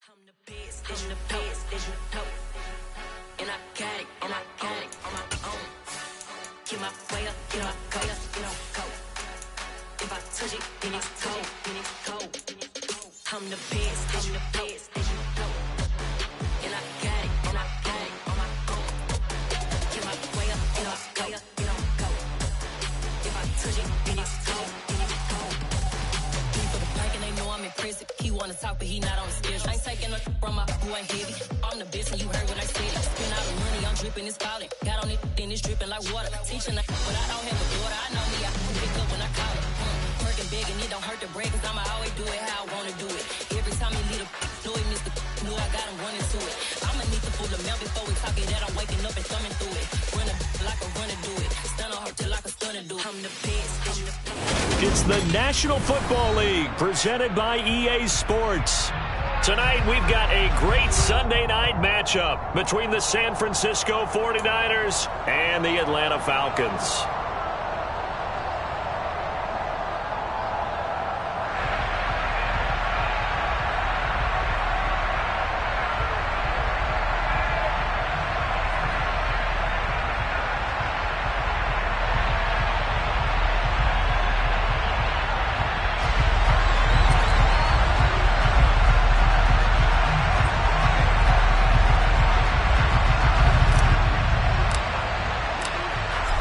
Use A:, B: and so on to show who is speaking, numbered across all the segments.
A: I'm the best, and I got it, on my own. Get my way up, get my go. If I touch it, then it's cold. I'm the best, and I got it, on my own. Get my way up, get my go. If I touch it, then it's cold. For the bank and they know I'm in prison. He wanna talk, but he not on the schedule. I ain't taking no from my who ain't heavy. I'm the best, and you heard what I said. Spend all the money, I'm dripping, it's falling. Got on it, then it's dripping like water. Teaching, but I don't have a daughter. I know me, I can pick up when I call it. Working big, and it don't hurt to break, cause I'ma always do it how I wanna do it. Every time he lead a know he missed the know I got him running to it. I'ma need to pull the mail before we talk it that I'm waking up and thumbing through it. Run a like a runner do it. Stun on her till like a stunner do it. I'm the best.
B: It's the National Football League presented by EA Sports. Tonight we've got a great Sunday night matchup between the San Francisco 49ers and the Atlanta Falcons.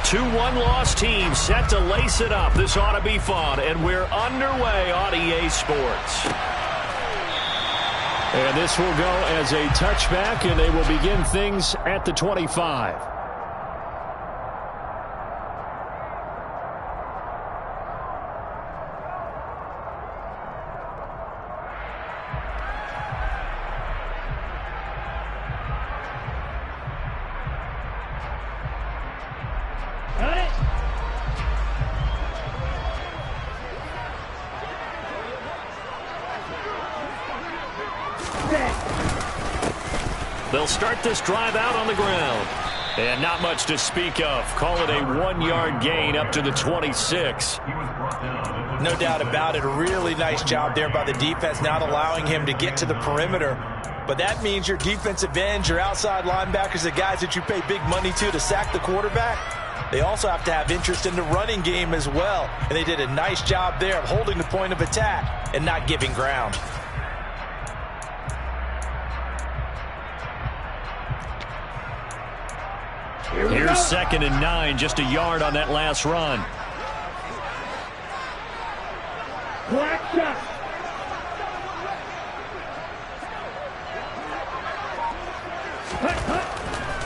B: Two one-loss teams set to lace it up. This ought to be fun, and we're underway on EA Sports. And this will go as a touchback, and they will begin things at the 25. They'll start this drive out on the ground. And not much to speak of. Call it a 1-yard gain up to the 26.
C: No doubt about it. A really nice job there by the defense, not allowing him to get to the perimeter. But that means your defensive ends, your outside linebackers, the guys that you pay big money to sack the quarterback, they also have to have interest in the running game as well. And they did a nice job there of holding the point of attack and not giving ground.
B: Here's 2nd and 9, just a yard on that last run.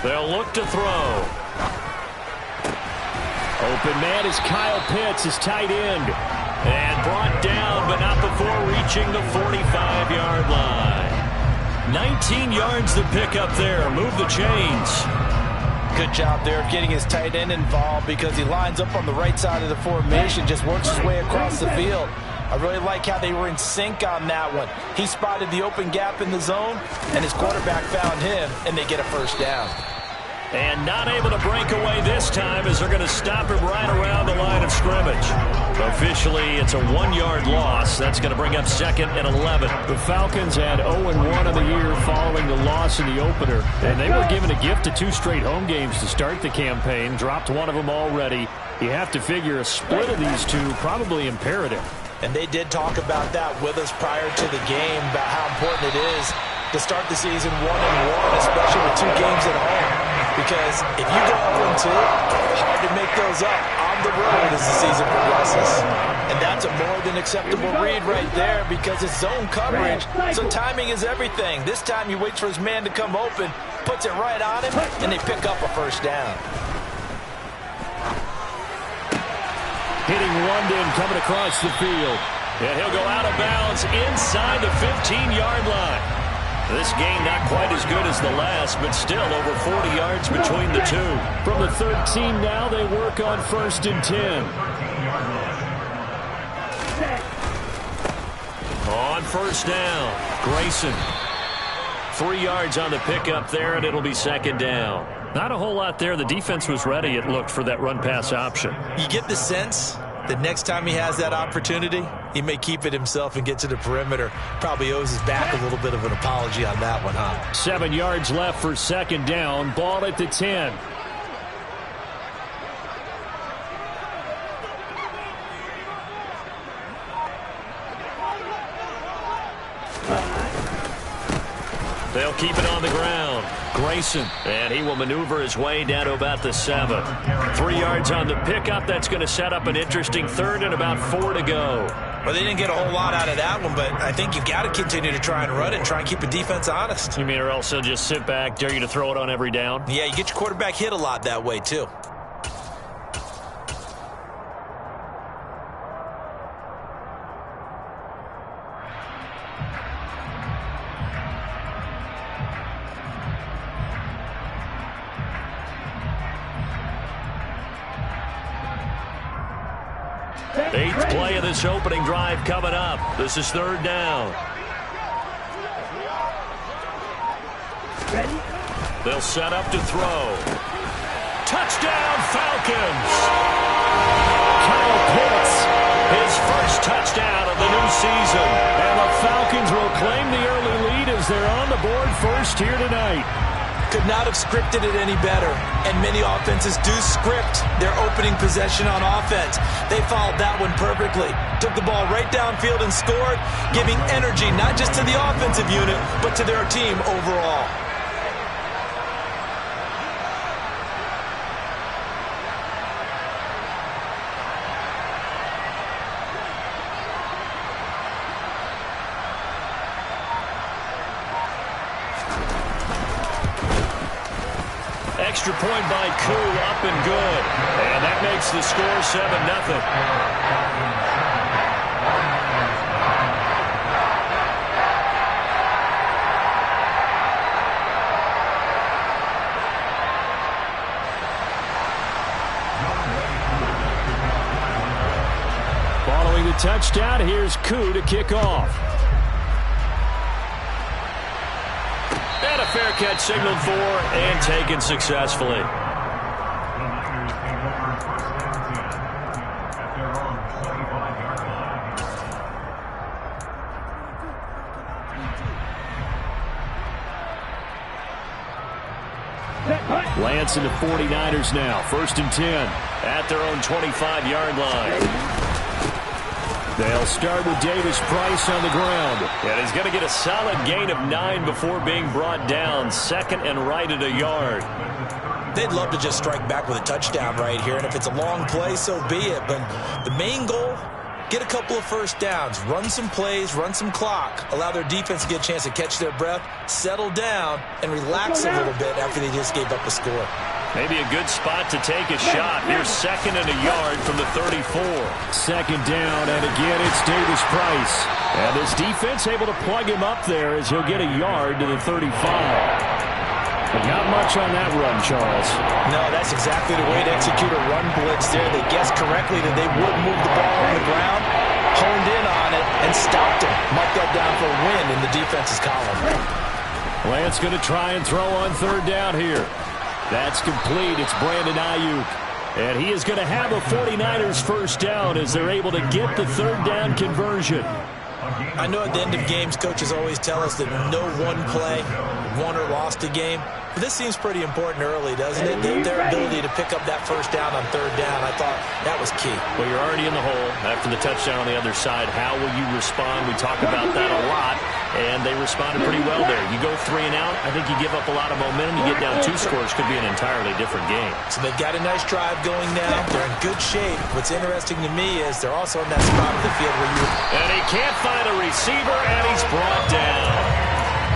B: They'll look to throw. Open man is Kyle Pitts, his tight end. And brought down, but not before reaching the 45-yard line. 19 yards to pick up there. Move the chains.
C: Good job there of getting his tight end involved because he lines up on the right side of the formation, just works his way across the field. I really like how they were in sync on that one. He spotted the open gap in the zone, and his quarterback found him, and they get a first down.
B: And not able to break away this time as they're going to stop him right around the line of scrimmage. Officially, it's a 1-yard loss. That's going to bring up 2nd and 11. The Falcons had 0-1 on the year following the loss in the opener. And they were given a gift of 2 straight home games to start the campaign. Dropped one of them already. You have to figure a split of these two probably imperative.
C: And they did talk about that with us prior to the game, about how important it is to start the season 1-1, especially with 2 games at home. Because if you go 0-2, hard to make those up on the road as the season progresses. And that's a more than acceptable read right there because it's zone coverage, so timing is everything. This time he waits for his man to come open, puts it right on him, and they pick up a first down.
B: Hitting London coming across the field. And he'll go out of bounds inside the 15-yard line. This game not quite as good as the last, but still over 40 yards between the two. From the 13 now, they work on 1st and 10. On 1st down, Grayson. 3 yards on the pickup there, and it'll be 2nd down. Not a whole lot there. The defense was ready, it looked, for that run-pass option.
C: You get the sense that next time he has that opportunity, He may keep it himself and get to the perimeter. Probably owes his back a little bit of an apology on that one, huh?
B: 7 yards left for second down. Ball at the 10. They'll keep it on the ground. Grayson, and he will maneuver his way down to about the 7. 3 yards on the pickup. That's going to set up an interesting third and about 4 to go.
C: Well, they didn't get a whole lot out of that one, but I think you've got to continue to try and run it and try and keep the defense honest.
B: You mean, or else they'll just sit back, dare you to throw it on every down?
C: Yeah, you get your quarterback hit a lot that way, too.
B: Eighth play of this opening drive coming up. This is third down. They'll set up to throw. Touchdown, Falcons! Kyle Pitts, his first touchdown of the new season. And the Falcons will claim the early lead as they're on the board first here tonight.
C: Could not have scripted it any better. And many offenses do script their opening possession on offense. They followed that one perfectly. Took the ball right downfield and scored, giving energy not just to the offensive unit, but to their team overall.
B: Extra point by Koo, up and good. And that makes the score 7-0. Following the touchdown, here's Koo to kick off. And a fair catch signaled for and taken successfully. Lance into 49ers now. 1st and 10 at their own 25-yard line. They'll start with Davis Price on the ground. And he's going to get a solid gain of 9 before being brought down. 2nd and right at a yard.
C: They'd love to just strike back with a touchdown right here. And if it's a long play, so be it. But the main goal, get a couple of first downs. Run some plays, run some clock. Allow their defense to get a chance to catch their breath, settle down, and relax a little bit after they just gave up a score.
B: Maybe a good spot to take a shot. Here's 2nd and a yard from the 34. 2nd down, and again it's Davis Price. And this defense able to plug him up there as he'll get a yard to the 35. But not much on that run, Charles.
C: No, that's exactly the way to execute a run blitz there. They guessed correctly that they would move the ball on the ground, honed in on it, and stopped him. Mark that down for a win in the defense's column.
B: Lance going to try and throw on 3rd down here. That's complete. It's Brandon Ayuk. And he is going to have a 49ers first down as they're able to get the 3rd down conversion.
C: I know at the end of games, coaches always tell us that no one play won or lost a game. But this seems pretty important early, doesn't it? Their ability to pick up that first down on 3rd down, I thought that was key.
B: Well, you're already in the hole after the touchdown on the other side. How will you respond? We talk about that a lot, and they responded pretty well there. You go 3 and out, I think you give up a lot of momentum. You get down 2 scores, could be an entirely different game.
C: So they've got a nice drive going now. They're in good shape. What's interesting to me is they're also in that spot of the field where you...
B: And he can't find a receiver, and he's brought down.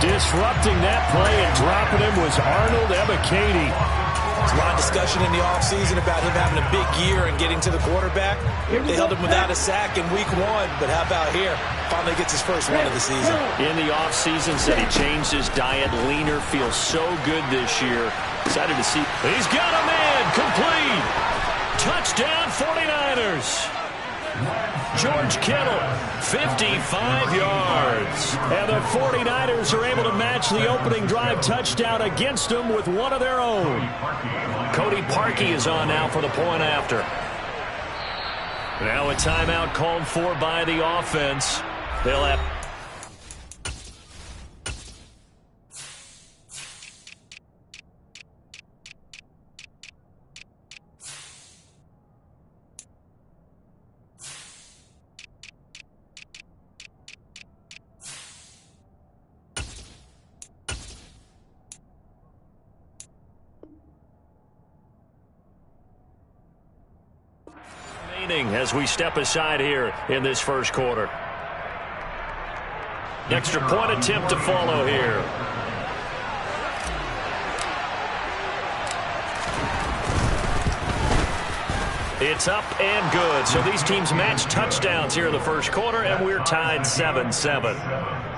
B: Disrupting that play and dropping him was Arnold Ebiketie.
C: There's a lot of discussion in the offseason about him having a big year and getting to the quarterback. They held him without a sack in week 1, but how about here? Finally gets his first one of the season.
B: In the offseason, said he changed his diet, leaner, feels so good this year. Excited to see. He's got a man, complete. Touchdown 49ers. George Kittle, 55 yards. And the 49ers are able to match the opening drive touchdown against them with one of their own. Cody Parkey is on now for the point after. Now a timeout called for by the offense. They'll have... as we step aside here in this first quarter. Extra point attempt to follow here. It's up and good. So these teams match touchdowns here in the first quarter, and we're tied 7-7.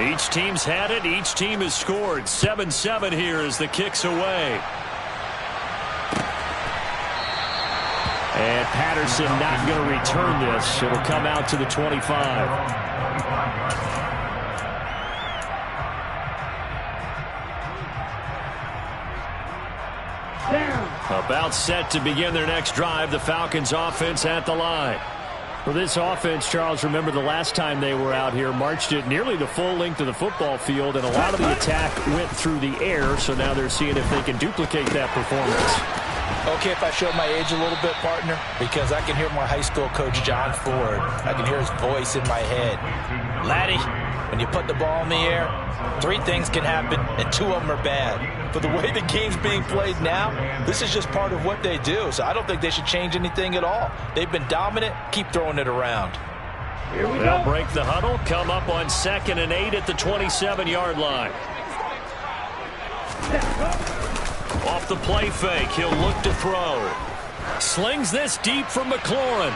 B: Each team's had it. Each team has scored. 7-7 here as the kick's away. And Patterson not going to return this. It'll come out to the 25. About set to begin their next drive. The Falcons offense at the line. For this offense, Charles, remember the last time they were out here, marched it nearly the full length of the football field, and a lot of the attack went through the air, so now they're seeing if they can duplicate that performance.
C: Okay, if I show my age a little bit, partner, because I can hear my high school coach, John Ford. I can hear his voice in my head. Laddie, when you put the ball in the air, 3 things can happen, and 2 of them are bad. But the way the game's being played now, this is just part of what they do. So I don't think they should change anything at all. They've been dominant. Keep throwing it around.
B: They'll break the huddle, come up on 2nd and 8 at the 27-yard line. Off the play fake, he'll look to throw. Slings this deep from McLaurin.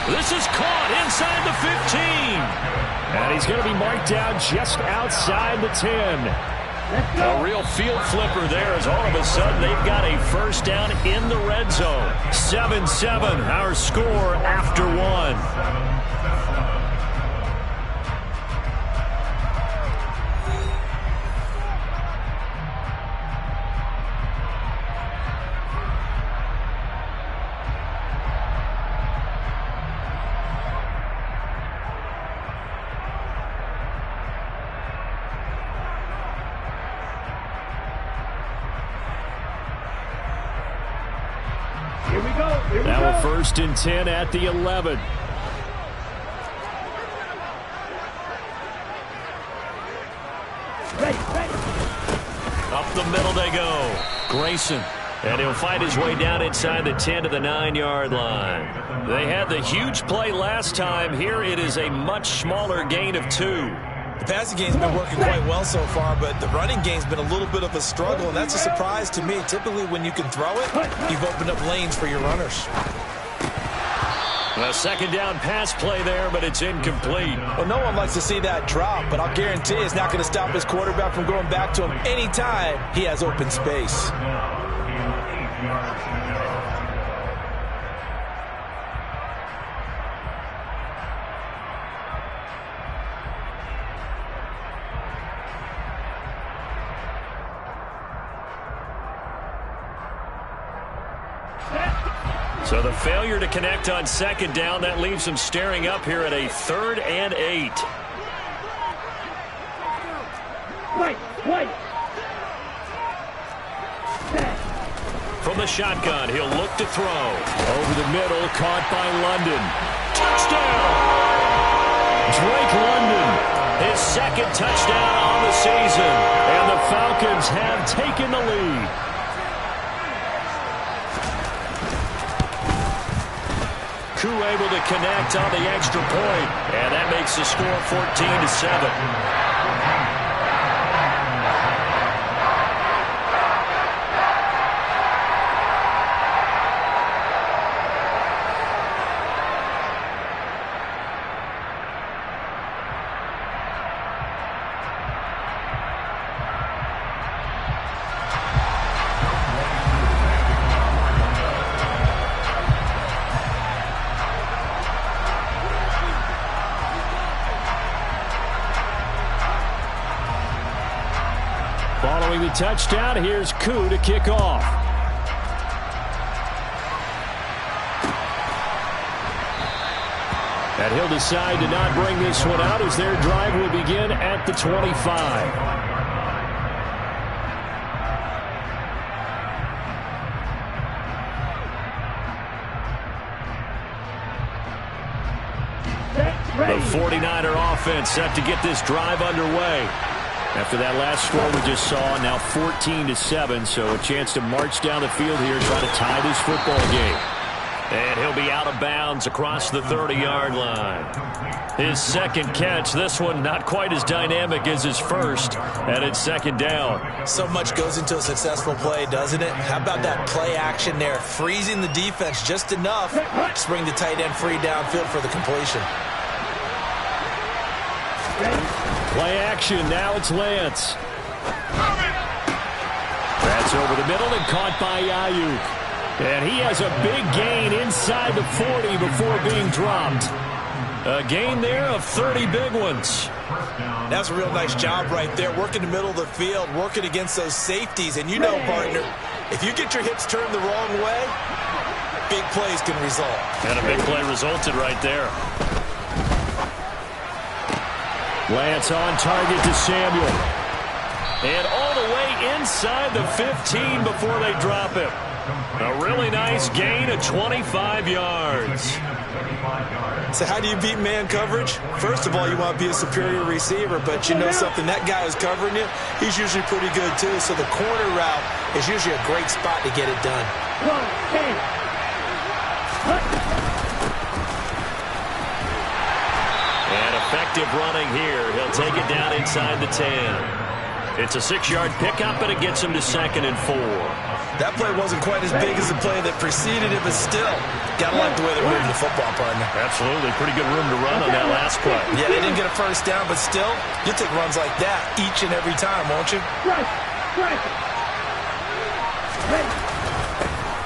B: This is caught inside the 15. And he's going to be marked down just outside the 10. A real field flipper there as all of a sudden they've got a first down in the red zone. 7-7, our score after 1. Now a 1st and 10 at the 11. Up the middle they go. Grayson. And he'll fight his way down inside the 10 to the 9-yard line. They had the huge play last time. Here it is a much smaller gain of 2.
C: The passing game's been working quite well so far, but the running game's been a little bit of a struggle, and that's a surprise to me. Typically, when you can throw it, you've opened up lanes for your runners.
B: A 2nd down pass play there, but it's incomplete.
C: Well, no one likes to see that drop, but I'll guarantee it's not going to stop his quarterback from going back to him anytime he has open space.
B: So the failure to connect on 2nd down, that leaves them staring up here at a 3rd and 8. From the shotgun, he'll look to throw. Over the middle, caught by London. Touchdown! Drake London, his 2nd touchdown on the season. And the Falcons have taken the lead. Koo able to connect on the extra point, and that makes the score 14-7. Following the touchdown, here's Koo to kick off. And he'll decide to not bring this one out as their drive will begin at the 25. The 49er offense set to get this drive underway. After that last score we just saw, now 14-7, so a chance to march down the field here, try to tie this football game. And he'll be out of bounds across the 30-yard line. His second catch, this one not quite as dynamic as his first, and it's second down.
C: So much goes into a successful play, doesn't it? How about that play action there, freezing the defense just enough to bring the tight end free downfield for the completion.
B: Play action, now it's Lance. That's over the middle and caught by Ayuk. And he has a big gain inside the 40 before being dropped. A gain there of 30 big ones.
C: That's a real nice job right there, working the middle of the field, working against those safeties. And you know, partner, if you get your hips turned the wrong way, big plays can result.
B: And a big play resulted right there. Lance on target to Samuel. And all the way inside the 15 before they drop him. A really nice gain of 25 yards.
C: So how do you beat man coverage? First of all, you want to be a superior receiver, but you know something, that guy who's covering you, he's usually pretty good too. So the corner route is usually a great spot to get it done.
B: And effective running here. He'll take it down inside the 10. It's a 6-yard pickup, and it gets him to 2nd and 4.
C: That play wasn't quite as big as the play that preceded it, but still, gotta like the way they're moving the football, partner.
B: Absolutely. Pretty good room to run on that last play.
C: Yeah, they didn't get a first down, but still, you'll take runs like that each and every time, won't you?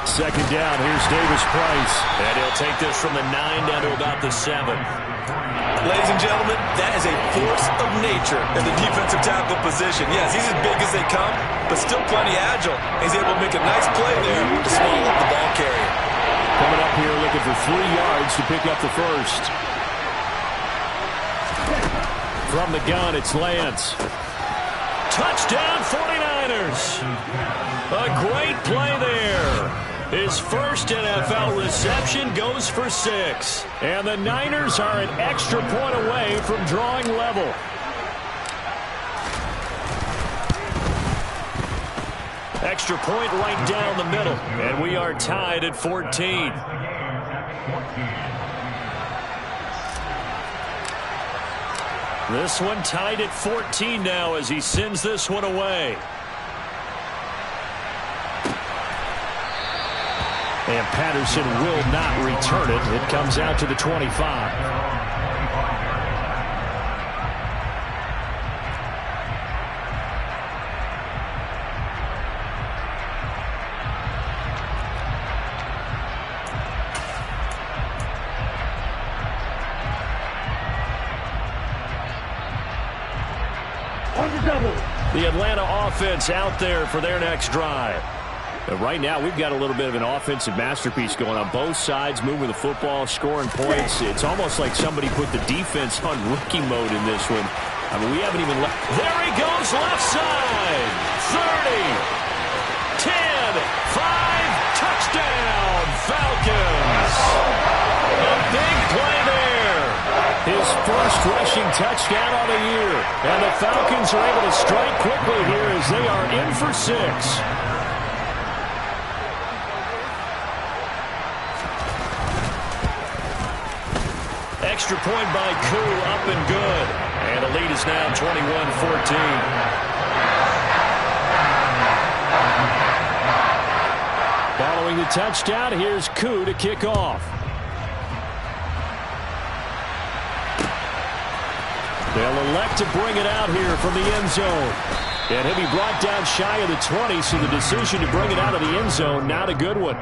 B: Second down, here's Davis Price. And he'll take this from the 9 down to about the 7.
C: Ladies and gentlemen, that is a force of nature in the defensive tackle position. Yes, he's as big as they come, but still plenty agile. He's able to make a nice play there to swallow up the ball carrier.
B: Coming up here looking for 3 yards to pick up the first. From the gun, it's Lance. Touchdown 49ers. A great play there. His first NFL reception goes for 6. And the Niners are an extra point away from drawing level. Extra point right down the middle. And we are tied at 14. This one tied at 14 now as he sends this one away. And Patterson will not return it. It comes out to the 25. The Atlanta offense out there for their next drive. Right now, we've got a little bit of an offensive masterpiece going on both sides, moving the football, scoring points. It's almost like somebody put the defense on rookie mode in this one. I mean, we haven't even left. There he goes, left side. 30, 10, 5, touchdown, Falcons. A big play there. His first rushing touchdown on the year. And the Falcons are able to strike quickly here as they are in for 6. Extra point by Koo, up and good. And the lead is now 21-14. Following the touchdown, here's Koo to kick off. They'll elect to bring it out here from the end zone. And he'll be brought down shy of the 20, so the decision to bring it out of the end zone, not a good one.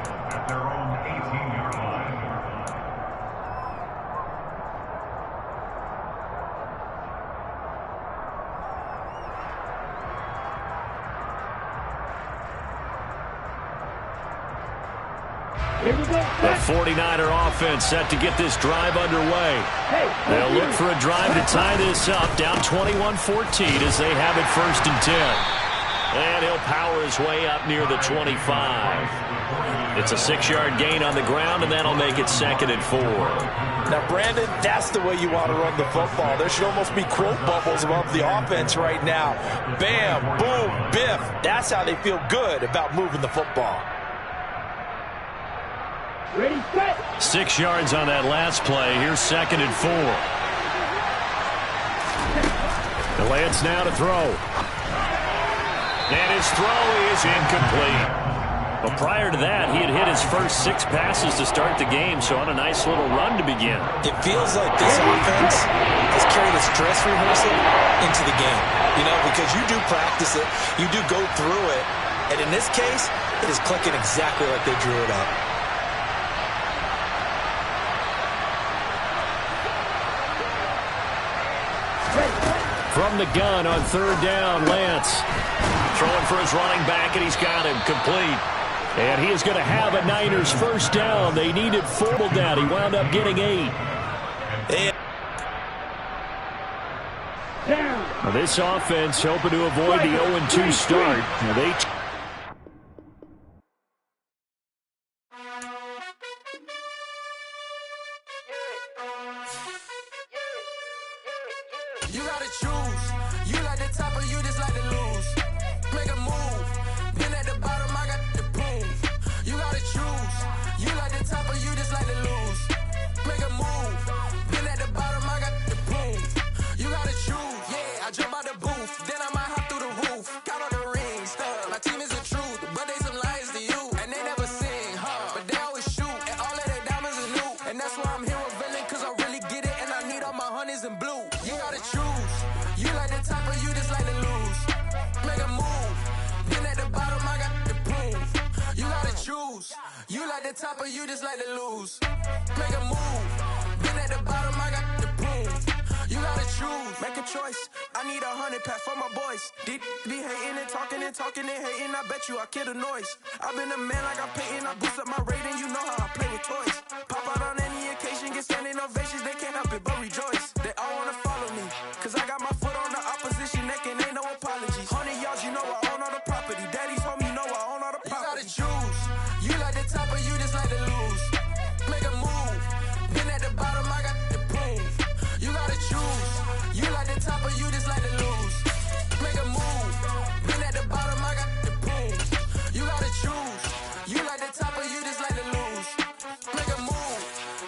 B: The 49er offense set to get this drive underway. They'll look for a drive to tie this up, down 21-14 as they have it 1st and 10. And he'll power his way up near the 25. It's a 6-yard gain on the ground, and that'll make it 2nd and 4.
C: Now, Brandon, that's the way you want to run the football. There should almost be quote bubbles above the offense right now. Bam, boom, biff. That's how they feel good about moving the football.
D: Ready, set.
B: 6 yards on that last play. Here's 2nd and 4. The Lance now to throw. And his throw is incomplete. But prior to that, he had hit his first 6 passes to start the game, so on a nice little run to begin.
C: It feels like this offense has carried its dress rehearsal into the game. You know, because you do practice it, you do go through it, and in this case, it is clicking exactly like they drew it up.
B: From the gun on 3rd down, Lance. Throwing for his running back, and he's got him complete. And he is going to have a Niners 1st down. They needed 4 down. He wound up getting 8. Now this offense hoping to avoid the 0-2 start. They
E: You gotta choose. You like the top or you just like to lose. Make a move. Been at the bottom, I got the proof. You gotta choose. You like the top or you just like to lose. Make a move. Been at the bottom, I got the proof. You gotta choose. Yeah, I jump out the booth. Then I might hop through the roof. Count on the rings. My team is the truth, but they some liars to you. And they never sing, but they always shoot. And all of their diamonds are new. And that's why I'm here with Villain, cause I really get it. And I need all my honeys in blue. You gotta choose. You like the top or you just like to lose. Make a move. Been at the bottom, I got the proof. You gotta choose. You like the top or you just like to lose. Make a move. Been at the bottom, I got the proof. You gotta choose. Make a choice. I need 100 pack for my boys. Be hating and talking and hating. I bet you I kill the noise. I've been a man like I'm Peyton. I boost up my rating. You know how I play with toys. Pop out on any occasion, get standing ovations. They can't help it but rejoice. They all wanna follow me, cause I got my foot on the opposition neck and ain't no apologies. 100 yards, you know I own all the property. Daddy's home, you know I own all the property. You gotta choose. You like the top or you just like to lose. Make a move. Been at the bottom, I got the proof. You gotta choose. You like the top or you just like to lose. Make a move. Been at the bottom, I got the proof. You gotta choose. You like the top or you just like to lose. Make a move.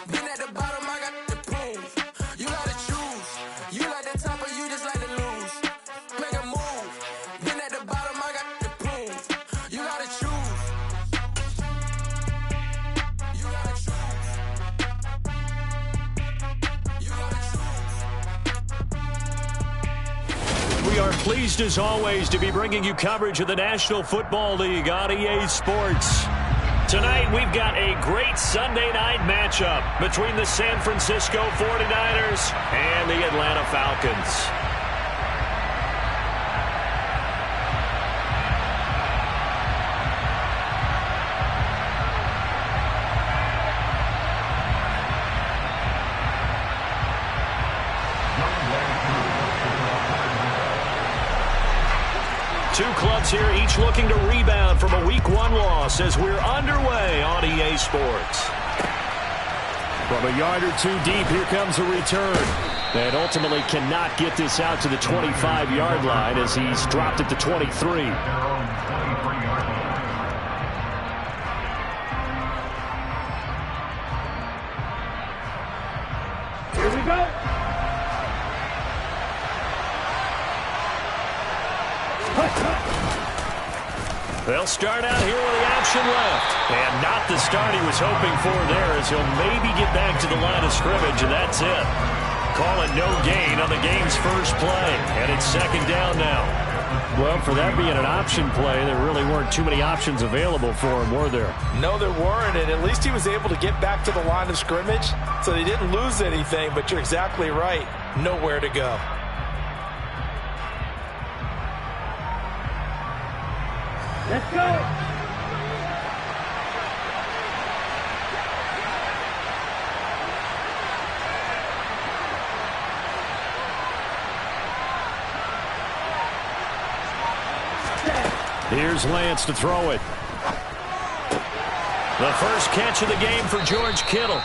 E: Been at the bottom, I got the proof. You gotta choose. You like the top or you just like to lose. Make a move. Been at the bottom, I got the proof. You gotta choose. You gotta choose. You gotta choose.
B: We are pleased as always to be bringing you coverage of the National Football League on EA Sports. Tonight we've got a great Sunday night matchup between the San Francisco 49ers and the Atlanta Falcons. Two clubs here, each looking to rebound from a Week 1 loss as we're underway on EA Sports. From a yard or two deep, here comes a return. And ultimately cannot get this out to the 25-yard line as he's dropped at the 23.
D: Here we go.
B: They'll start out here with the option left. And not the start he was hoping for there as he'll maybe get back to the line of scrimmage, and that's it. Call it no gain on the game's first play. And it's 2nd down now. Well, for that being an option play, there really weren't too many options available for him, were there?
C: No, there weren't, and at least he was able to get back to the line of scrimmage, so they didn't lose anything, but you're exactly right. Nowhere to go.
D: Let's go.
B: Here's Lance to throw it. The first catch of the game for George Kittle.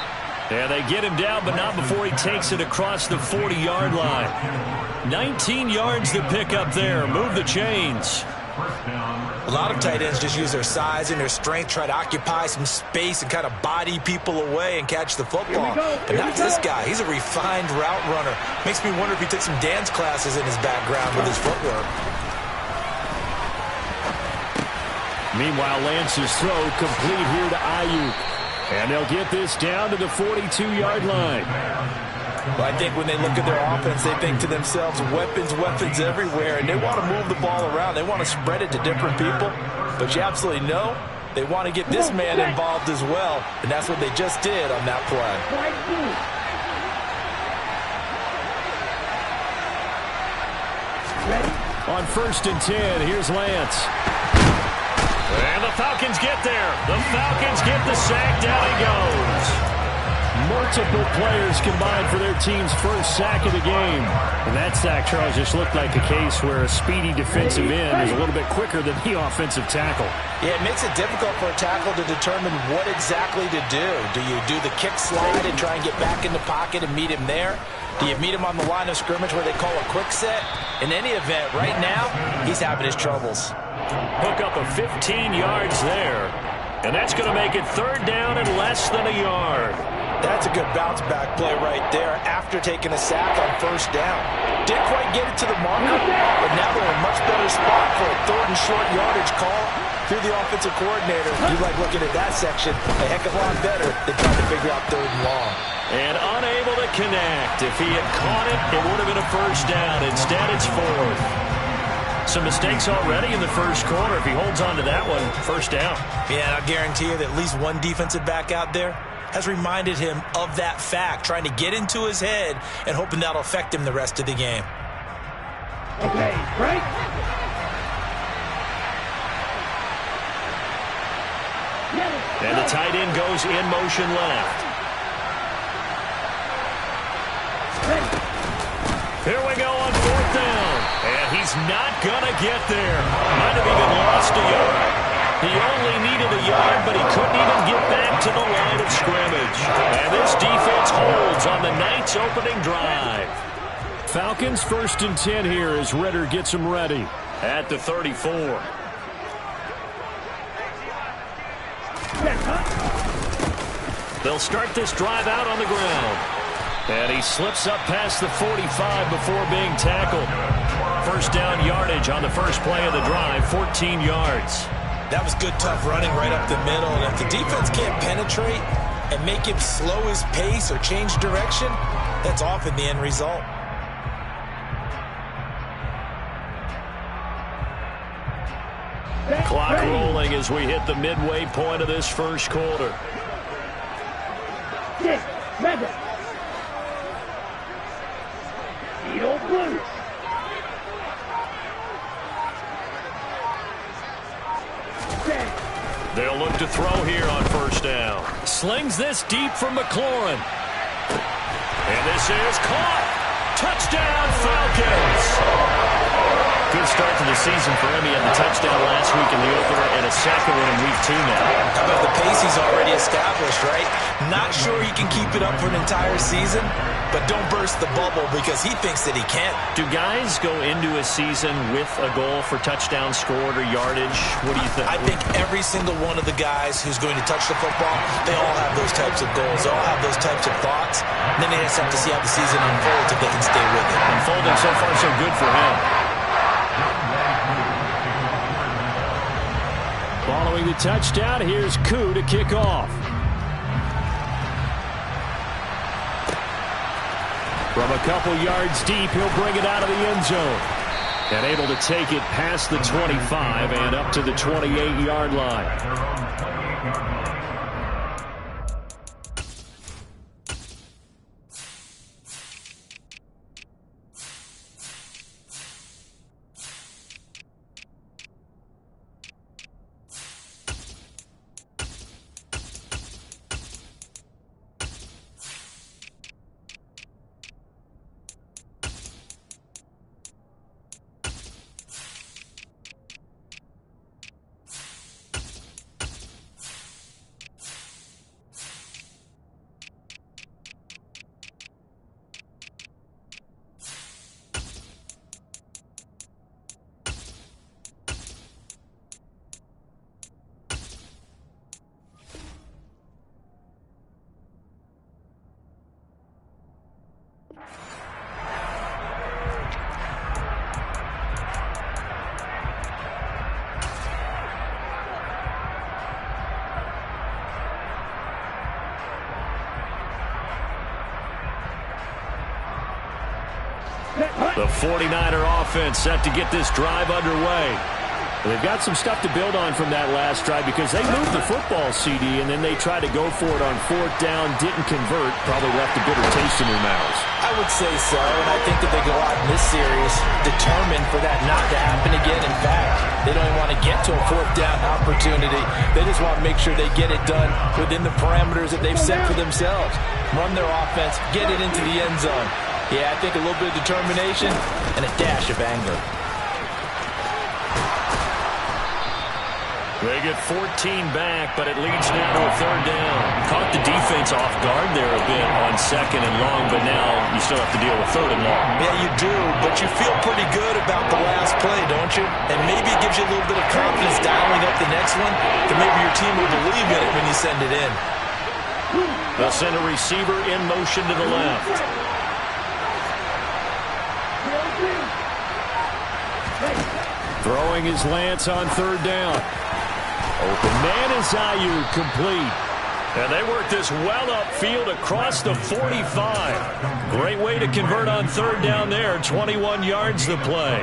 B: And they get him down, but not before he takes it across the 40-yard line. 19 yards to pick up there. Move the chains.
C: A lot of tight ends just use their size and their strength, try to occupy some space and kind of body people away and catch the football. But not this guy. He's a refined route runner. Makes me wonder if he took some dance classes in his background with his footwork.
B: Meanwhile, Lance's throw complete here to Ayuk. And they'll get this down to the 42-yard line.
C: Well, I think when they look at their offense, they think to themselves, weapons, weapons everywhere, and they want to move the ball around. They want to spread it to different people. But you absolutely know they want to get this man involved as well, and that's what they just did on that play.
B: On 1st and 10, here's Lance. And the Falcons get there. The Falcons get the sack. Down he goes. Multiple players combined for their team's first sack of the game. And that sack, Charles, just looked like a case where a speedy defensive end is a little bit quicker than the offensive tackle.
C: Yeah, it makes it difficult for a tackle to determine what exactly to do. Do you do the kick slide and try and get back in the pocket and meet him there? Do you meet him on the line of scrimmage where they call a quick set? In any event, right now, he's having his troubles.
B: Hook up of 15 yards there. And that's going to make it 3rd down and less than a yard.
C: That's a good bounce-back play right there after taking a sack on 1st down. Didn't quite get it to the marker, but now they're in a much better spot for a 3rd and short yardage call through the offensive coordinator. You like looking at that section a heck of a lot better than trying to figure out 3rd and long.
B: And unable to connect. If he had caught it, it would have been a 1st down. Instead, it's 4th. Some mistakes already in the 1st quarter. If he holds on to that one, 1st down.
C: Yeah, and I'll guarantee you that at least one defensive back out there has reminded him of that fact, trying to get into his head and hoping that'll affect him the rest of the game.
D: Okay, right?
B: And the tight end goes in motion left. Here we go on 4th down. And he's not going to get there. Might have even lost a yard. He only needed a yard, but he couldn't even get back to the line of scrimmage. And this defense holds on the night's opening drive. Falcons 1st and 10 here as Ritter gets them ready at the 34. They'll start this drive out on the ground. And he slips up past the 45 before being tackled. 1st down yardage on the first play of the drive, 14 yards.
C: That was good, tough running right up the middle. And if the defense can't penetrate and make him slow his pace or change direction, that's often the end result.
B: Clock rolling as we hit the midway point of this 1st quarter.
D: 6, 7. Eagle Blues.
B: They'll look to throw here on 1st down. Slings this deep from McLaurin. And this is caught. Touchdown, Falcons. Good start to the season for him. He had the touchdown last week in the opener and a second one in week 2 now.
C: How about the pace he's already established, right? Not sure he can keep it up for an entire season, but don't burst the bubble because he thinks that he can.
B: Do guys go into a season with a goal for touchdown scored or yardage? What do you think?
C: I think every single one of the guys who's going to touch the football, they all have those types of goals. They all have those types of thoughts. And then they just have to see how the season unfolds if they can stay with it.
B: Unfolding so far so good for him. Following the touchdown, here's Koo to kick off. From a couple yards deep, he'll bring it out of the end zone. And able to take it past the 25 and up to the 28-yard line. The 49er offense set to get this drive underway. They've got some stuff to build on from that last drive because they moved the football, CD, and then they tried to go for it on 4th down, didn't convert, probably left a bitter taste in their mouths.
C: I would say so, and I think that they go out in this series determined for that not to happen again. In fact, they don't even want to get to a 4th down opportunity. They just want to make sure they get it done within the parameters that they've set for themselves. Run their offense, get it into the end zone. Yeah, I think a little bit of determination and a dash of anger.
B: They get 14 back, but it leads now to a 3rd down. Caught the defense off guard there a bit on 2nd and long, but now you still have to deal with 3rd and long.
C: Yeah, you do, but you feel pretty good about the last play, don't you? And maybe it gives you a little bit of confidence dialing up the next one that maybe your team will believe in it when you send it in.
B: They'll send a receiver in motion to the left. Throwing his Lance on 3rd down. Open man is Ayuk, complete. And they work this well upfield across the 45. Great way to convert on 3rd down there. 21 yards to play.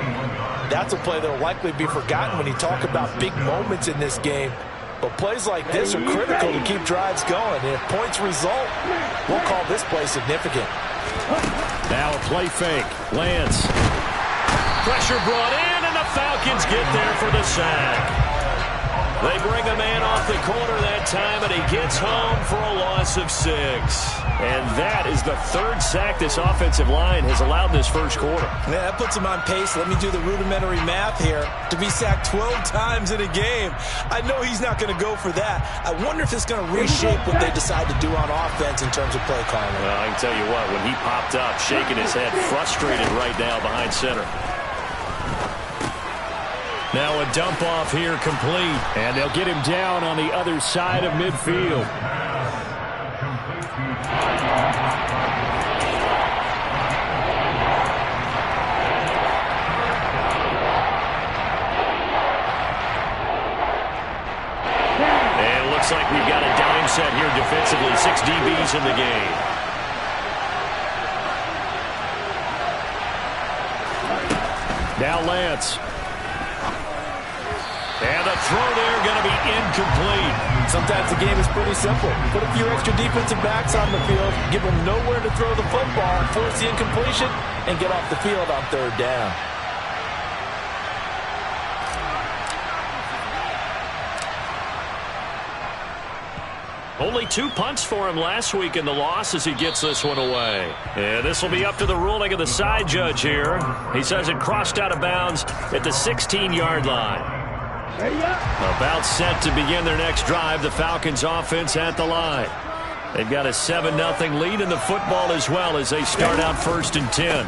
C: That's a play that will likely be forgotten when you talk about big moments in this game. But plays like this are critical to keep drives going. And if points result, we'll call this play significant.
B: Now a play fake. Lance. Pressure brought in, and the Falcons get there for the sack. They bring a man off the corner that time, and he gets home for a loss of 6. And that is the 3rd sack this offensive line has allowed this first quarter.
C: Yeah, that puts him on pace. Let me do the rudimentary math here. To be sacked 12 times in a game, I know he's not going to go for that. I wonder if it's going to reshape what they decide to do on offense in terms of play calling.
B: Well, I can tell you what, when he popped up, shaking his head, frustrated right now behind center. Now a dump off here complete. And they'll get him down on the other side of midfield. And it looks like we've got a dime set here defensively. 6 DBs in the game. Now Lance. And the throw there going to be incomplete.
C: Sometimes the game is pretty simple. Put a few extra defensive backs on the field, give them nowhere to throw the football, force the incompletion, and get off the field on 3rd down.
B: Only 2 punts for him last week in the loss as he gets this one away. And this will be up to the ruling of the side judge here. He says it crossed out of bounds at the 16-yard line. About set to begin their next drive, the Falcons offense at the line. They've got a 7-0 lead in the football as well as they start out 1st and 10.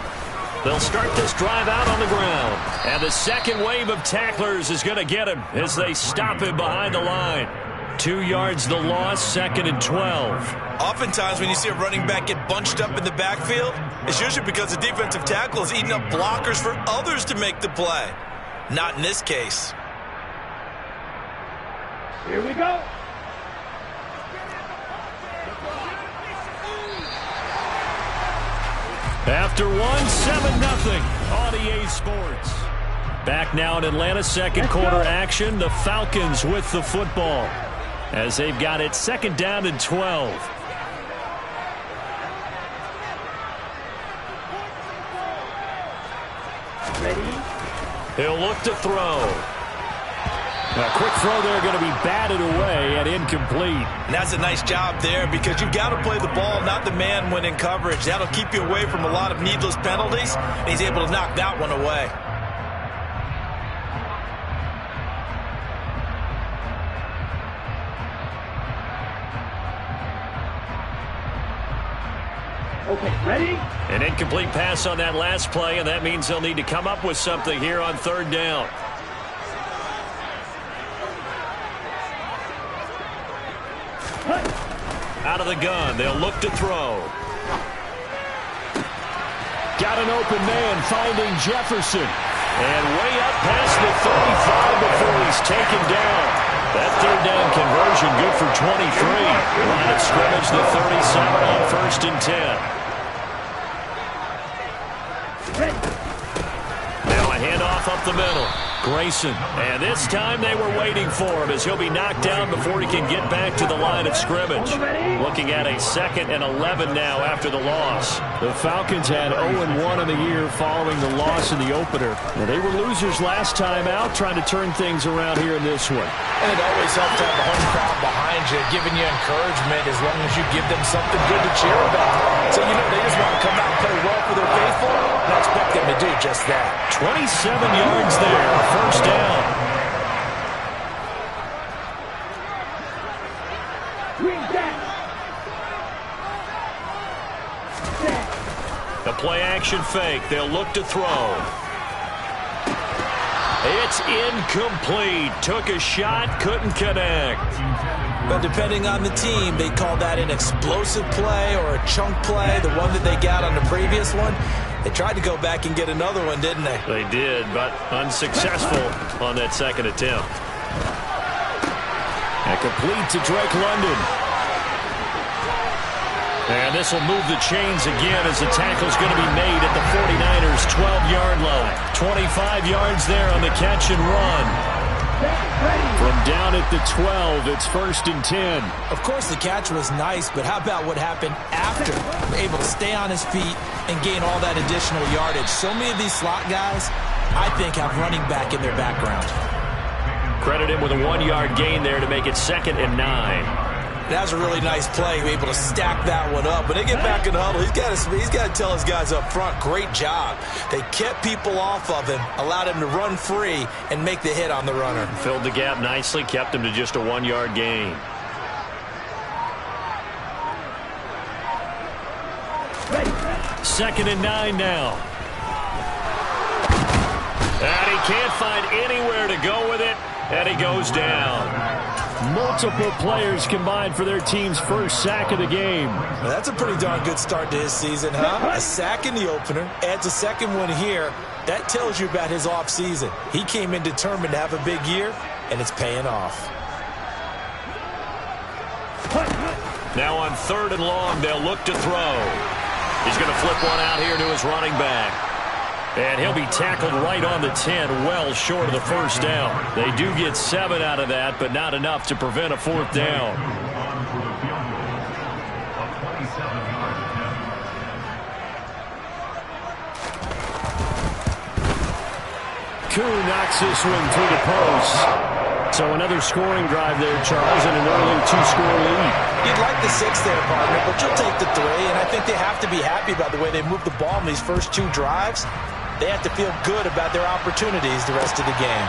B: They'll start this drive out on the ground. And the second wave of tacklers is going to get him as they stop him behind the line. 2 yards the loss, 2nd and 12.
C: Oftentimes when you see a running back get bunched up in the backfield, it's usually because the defensive tackle is eating up blockers for others to make the play. Not in this case.
D: Here we go.
B: After one, 7-0 on EA Sports. Back now in Atlanta, second quarter action. The Falcons with the football as they've got it 2nd down and 12.
D: Ready?
B: He'll look to throw. A quick throw there going to be batted away and incomplete.
C: And that's a nice job there because you've got to play the ball, not the man when in coverage. That'll keep you away from a lot of needless penalties, and he's able to knock that one away.
D: Okay, ready?
B: An incomplete pass on that last play, and that means they'll need to come up with something here on 3rd down. Out of the gun, they'll look to throw. Got an open man finding Jefferson. And way up past the 35 before he's taken down. That 3rd down conversion good for 23. Line of scrimmage, the 37 on 1st and 10.
D: Ready?
B: off up the middle. Grayson. And this time they were waiting for him as he'll be knocked down before he can get back to the line of scrimmage. Looking at a 2nd and 11 now after the loss. The Falcons had 0-1 on the year following the loss in the opener. Well, they were losers last time out, trying to turn things around here in this one.
C: And it always helps to have a home crowd behind you, giving you encouragement as long as you give them something good to cheer about. So, they just want to come out and play well for their faithful, and I expect them to do just that.
B: 27 yards there, first down. The play-action fake. They'll look to throw. It's incomplete. Took a shot, couldn't connect.
C: But depending on the team, they call that an explosive play or a chunk play, the one that they got on the previous one. They tried to go back and get another one, didn't they?
B: They did, but unsuccessful on that second attempt. And complete to Drake London. And this will move the chains again as the tackle's going to be made at the 49ers' 12-yard line. 25 yards there on the catch and run. From down at the 12, it's 1st and 10.
C: Of course, the catch was nice, but how about what happened after? Able to stay on his feet and gain all that additional yardage. So many of these slot guys, I think, have running back in their background.
B: Credit him with a 1-yard gain there to make it 2nd and 9.
C: That was a really nice play, able to stack that one up. When they get back in the huddle, he's got to tell his guys up front, great job. They kept people off of him, allowed him to run free, and make the hit on the runner.
B: Filled the gap nicely, kept him to just a 1-yard gain. Second and 9 now. And he can't find anywhere to go with it, and he goes down. Multiple players combined for their team's first sack of the game.
C: Well, that's a pretty darn good start to his season, huh? A sack in the opener, adds a second one here. That tells you about his offseason. He came in determined to have a big year, and it's paying off.
B: Now on 3rd and long, they'll look to throw. He's going to flip one out here to his running back. And he'll be tackled right on the 10, well short of the first down. They do get 7 out of that, but not enough to prevent a 4th down. Kuhn knocks this one through the post. So another scoring drive there, Charles, and an early 2-score lead.
C: You'd like the 6 there, partner, but you'll take the 3, and I think they have to be happy about the way they moved the ball in these first 2 drives. They have to feel good about their opportunities the rest of the game.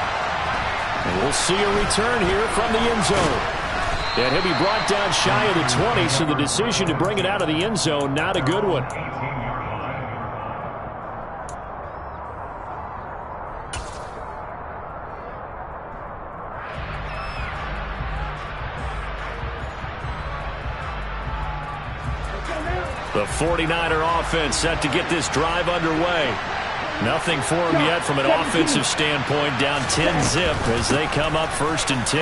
B: And we'll see a return here from the end zone. And he'll be brought down shy of the 20, so the decision to bring it out of the end zone, not a good one. The 49er offense set to get this drive underway. Nothing for him yet from an offensive standpoint, down 10-zip as they come up 1st and 10.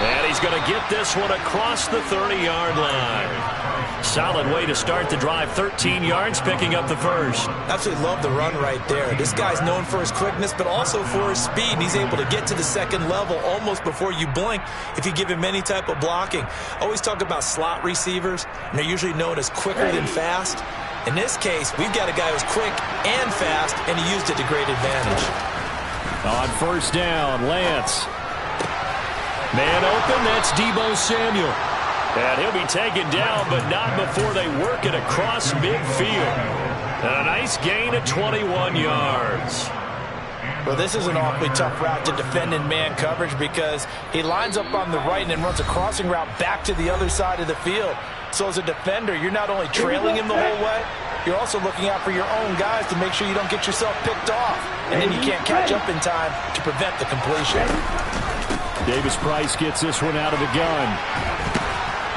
B: And he's going to get this one across the 30-yard line. Solid way to start the drive, 13 yards, picking up the first.
C: Absolutely love the run right there. This guy's known for his quickness, but also for his speed. And he's able to get to the second level almost before you blink if you give him any type of blocking. Always talk about slot receivers, and they're usually known as quicker than fast. In this case, we've got a guy who's quick and fast, and he used it to great advantage.
B: On 1st down, Lance. Man open, that's Deebo Samuel. And he'll be taken down, but not before they work it across midfield. And a nice gain of 21 yards.
C: Well, this is an awfully tough route to defend in man coverage because he lines up on the right and then runs a crossing route back to the other side of the field. So as a defender, you're not only trailing him the whole way, you're also looking out for your own guys to make sure you don't get yourself picked off. And then you can't catch up in time to prevent the completion.
B: Davis Price gets this one out of the gun.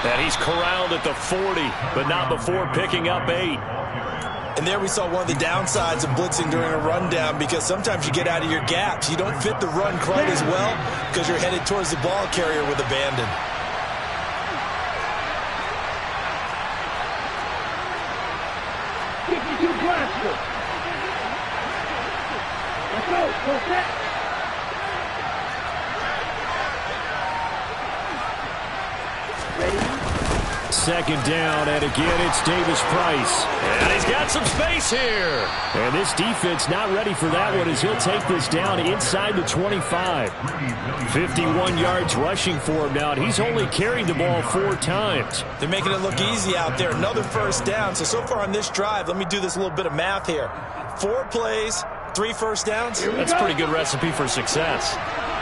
B: And he's corralled at the 40, but not before picking up 8.
C: And there we saw one of the downsides of blitzing during a rundown because sometimes you get out of your gaps. You don't fit the run quite as well because you're headed towards the ball carrier with abandon.
D: Go. Go set. Ready.
B: Second down, and again it's Davis Price. And he's got some space here. And this defense not ready for that one as he'll take this down inside the 25. 51 yards rushing for him now, and he's only carried the ball 4 times.
C: They're making it look easy out there. Another first down. So far on this drive, let me do this little bit of math here. 4 plays, 3 first downs.
B: That's a pretty good recipe for success.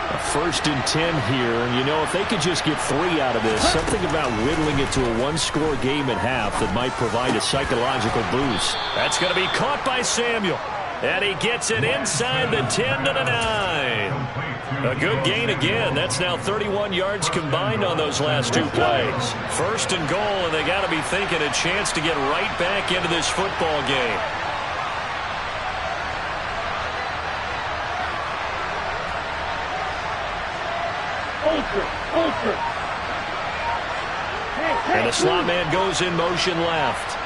B: A 1st and 10 here, and you know, if they could just get 3 out of this, something about whittling it to a 1-score game at half that might provide a psychological boost. That's going to be caught by Samuel, and he gets it inside the 10 to the 9. A good gain again. That's now 31 yards combined on those last 2 plays. 1st and goal, and they got to be thinking a chance to get right back into this football game.
D: Ultra. Hey,
B: and the slot man goes in motion left.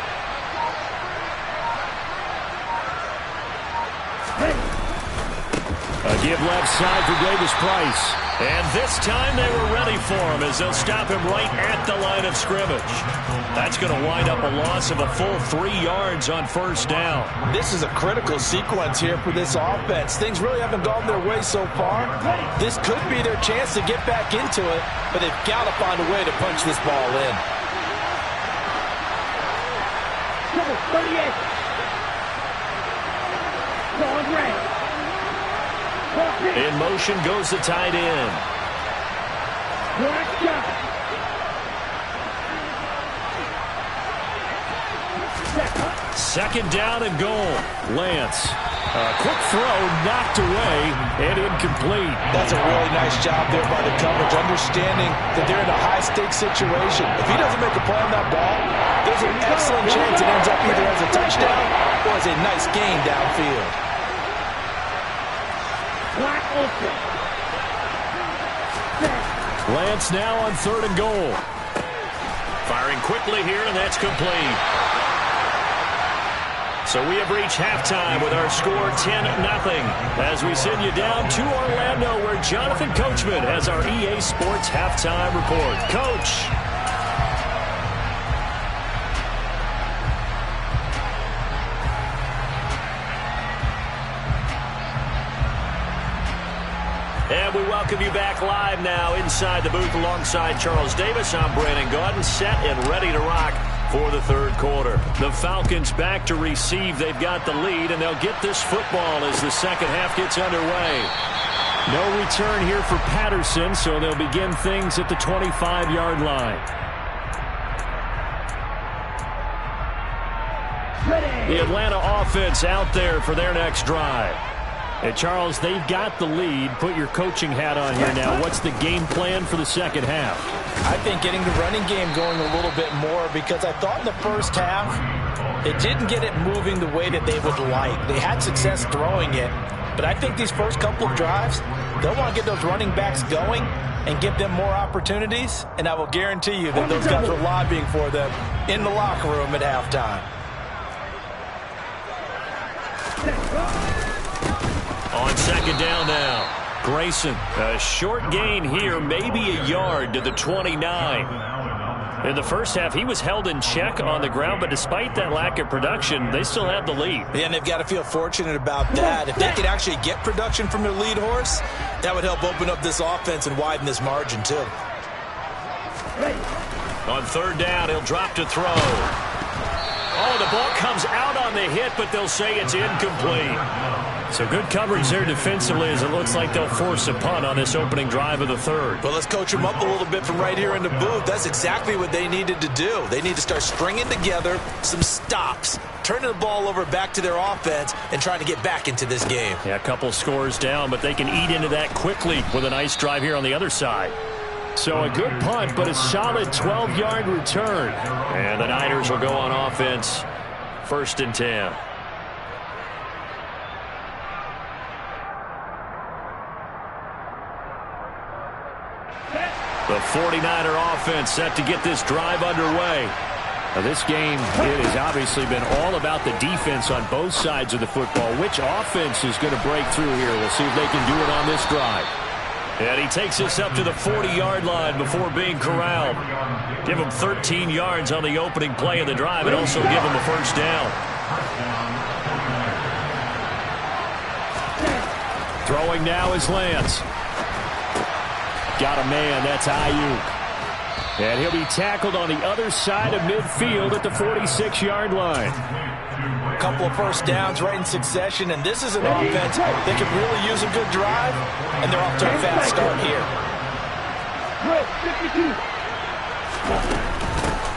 B: A give left side for Davis Price. And this time they were ready for him as they'll stop him right at the line of scrimmage. That's going to wind up a loss of a full 3 yards on 1st down.
C: This is a critical sequence here for this offense. Things really haven't gone their way so far. This could be their chance to get back into it, but they've got to find a way to punch this ball in.
D: Number 38. Going red.
B: In motion goes the tight end. Second down and goal. Lance. A quick throw knocked away and incomplete.
C: That's a really nice job there by the coverage, understanding that they're in a high-stakes situation. If he doesn't make a play on that ball, there's an excellent chance it ends up either as a touchdown or as a nice gain downfield.
B: Lance now on 3rd and goal. Firing quickly here, and that's complete. So we have reached halftime with our score 10-0 as we send you down to Orlando where Jonathan Coachman has our EA Sports halftime report. Coach. And we welcome you back live now inside the booth alongside Charles Davis. I'm Brandon Gaudin, set and ready to rock for the 3rd quarter. The Falcons back to receive. They've got the lead, and they'll get this football as the second half gets underway. No return here for Patterson, so they'll begin things at the 25-yard line. The Atlanta offense out there for their next drive. And Charles, they've got the lead. Put your coaching hat on here now. What's the game plan for the second half?
C: I think getting the running game going a little bit more, because I thought in the first half it didn't get it moving the way that they would like. They had success throwing it, but I think these first couple of drives, they'll want to get those running backs going and give them more opportunities, and I will guarantee you that those guys are lobbying for them in the locker room at halftime.
B: On second down now, Grayson. A short gain here, maybe a yard to the 29. In the first half, he was held in check on the ground, but despite that lack of production, they still have the lead.
C: Yeah, and they've got to feel fortunate about that. If they could actually get production from their lead horse, that would help open up this offense and widen this margin, too.
B: On 3rd down, he'll drop to throw. Oh, the ball comes out on the hit, but they'll say it's incomplete. So good coverage there defensively as it looks like they'll force a punt on this opening drive of the 3rd.
C: Well, let's coach them up a little bit from right here in the booth. That's exactly what they needed to do. They need to start stringing together some stops, turning the ball over back to their offense, and trying to get back into this game.
B: Yeah, a couple scores down, but they can eat into that quickly with a nice drive here on the other side. So a good punt, but a solid 12-yard return. And the Niners will go on offense, 1st and 10. The 49er offense set to get this drive underway. Now, this game, it has obviously been all about the defense on both sides of the football. Which offense is going to break through here? We'll see if they can do it on this drive. And he takes us up to the 40-yard line before being corralled. Give him 13 yards on the opening play of the drive and also give him a first down. Throwing now is Lance. Got a man. That's Ayuk. And he'll be tackled on the other side of midfield at the 46-yard line.
C: A couple of first downs right in succession, and this is an offense that can really use a good drive, and they're off to a fast start here.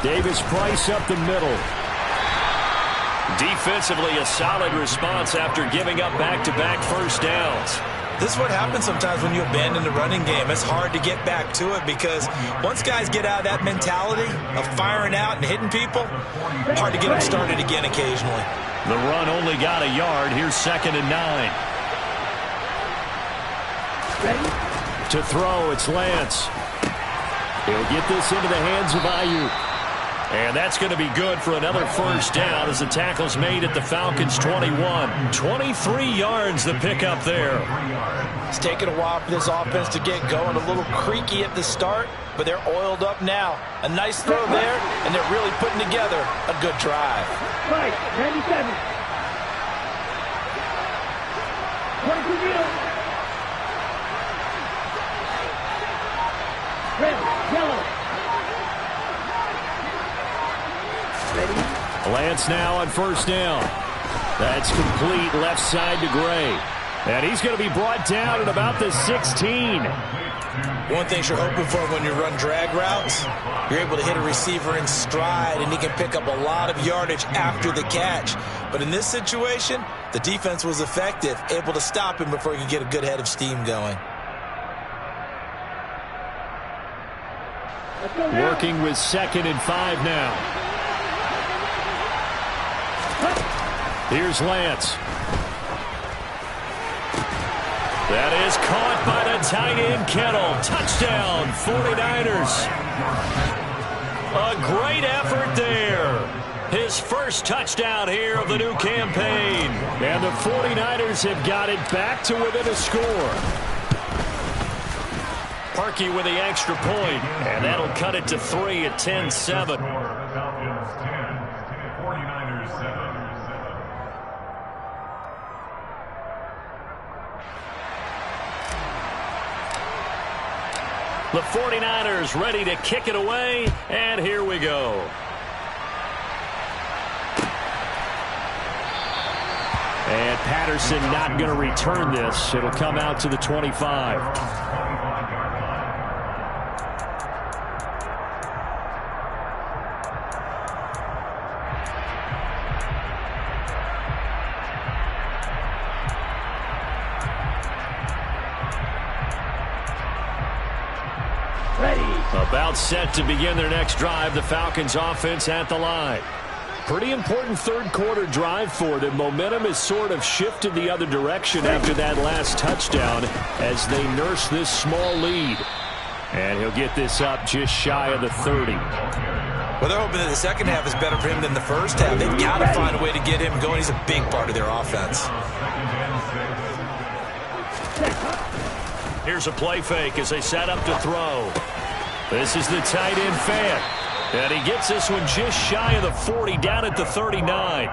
B: Davis Price up the middle. Defensively, a solid response after giving up back-to-back first downs.
C: This is what happens sometimes when you abandon the running game. It's hard to get back to it because once guys get out of that mentality of firing out and hitting people, hard to get them started again occasionally.
B: The run only got a yard. Here's 2nd and 9.
D: Ready?
B: To throw, it's Lance. He'll get this into the hands of Ayuk. And that's going to be good for another first down as the tackle's made at the Falcons' 21. 23 yards the pickup there.
C: It's taken a while for this offense to get going. A little creaky at the start, but they're oiled up now. A nice throw there, and they're really putting together a good drive.
D: Right, 97. 22 yellow. Red, yellow.
B: Lance now on first down. That's complete left side to Gray. And he's going to be brought down at about the 16.
C: One thing you're hoping for when you run drag routes, you're able to hit a receiver in stride, and he can pick up a lot of yardage after the catch. But in this situation, the defense was effective, able to stop him before he could get a good head of steam going.
B: Working with 2nd and 5 now. Here's Lance. That is caught by the tight end Kettle. Touchdown, 49ers. A great effort there. His first touchdown here of the new campaign. And the 49ers have got it back to within a score. Parkey with the extra point. And that'll cut it to 3 at 10-7. The 49ers ready to kick it away, and here we go. And Patterson not going to return this. It'll come out to the 25. About set to begin their next drive. The Falcons offense at the line. Pretty important third quarter drive for them. Momentum has sort of shifted the other direction after that last touchdown as they nurse this small lead. And he'll get this up just shy of the 30.
C: Well, they're hoping that the second half is better for him than the first half. They've got to find a way to get him going. He's a big part of their offense.
B: Here's a play fake as they set up to throw. This is the tight end fan. And he gets this one just shy of the 40, down at the 39.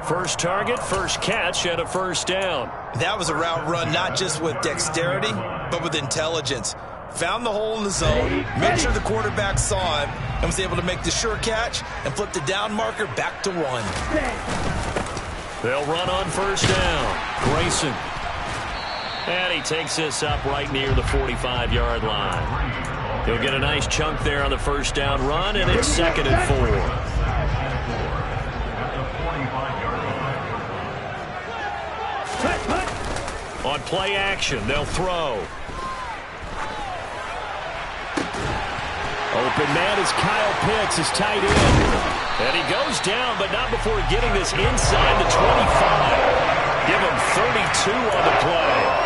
B: First target, first catch, and a first down.
C: That was a route run not just with dexterity, but with intelligence. Found the hole in the zone, made sure the quarterback saw him, and was able to make the sure catch and flip the down marker back to 1.
B: They'll run on first down. Grayson. And he takes this up right near the 45-yard line. He'll get a nice chunk there on the first down run, and it's 2nd and 4. On play action, they'll throw. Open man is Kyle Pitts, his tight end. And he goes down, but not before getting this inside the 25. Give him 32 on the play.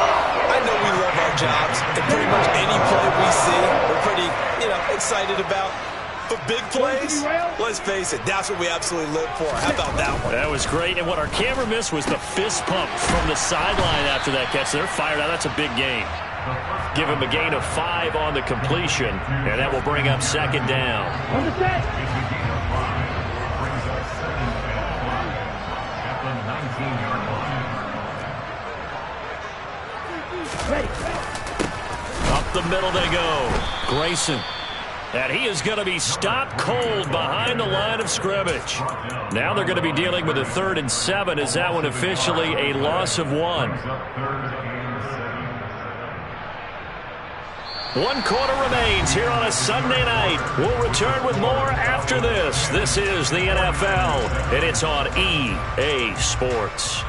C: I know we love our jobs, and pretty much any play we see, we're pretty, excited about. for big plays, let's face it, that's what we absolutely live for. How about that one?
B: That was great. And what our camera missed was the fist pump from the sideline after that catch. They're fired out. That's a big gain. Give him a gain of 5 on the completion, and that will bring up second down.
D: On the set. Ready.
B: Up the middle they go. Grayson. And he is going to be stopped cold behind the line of scrimmage. Now they're going to be dealing with a 3rd and 7. Is that one officially a loss of 1? 1 quarter remains here on a Sunday night. We'll return with more after this. This is the NFL, and it's on EA Sports.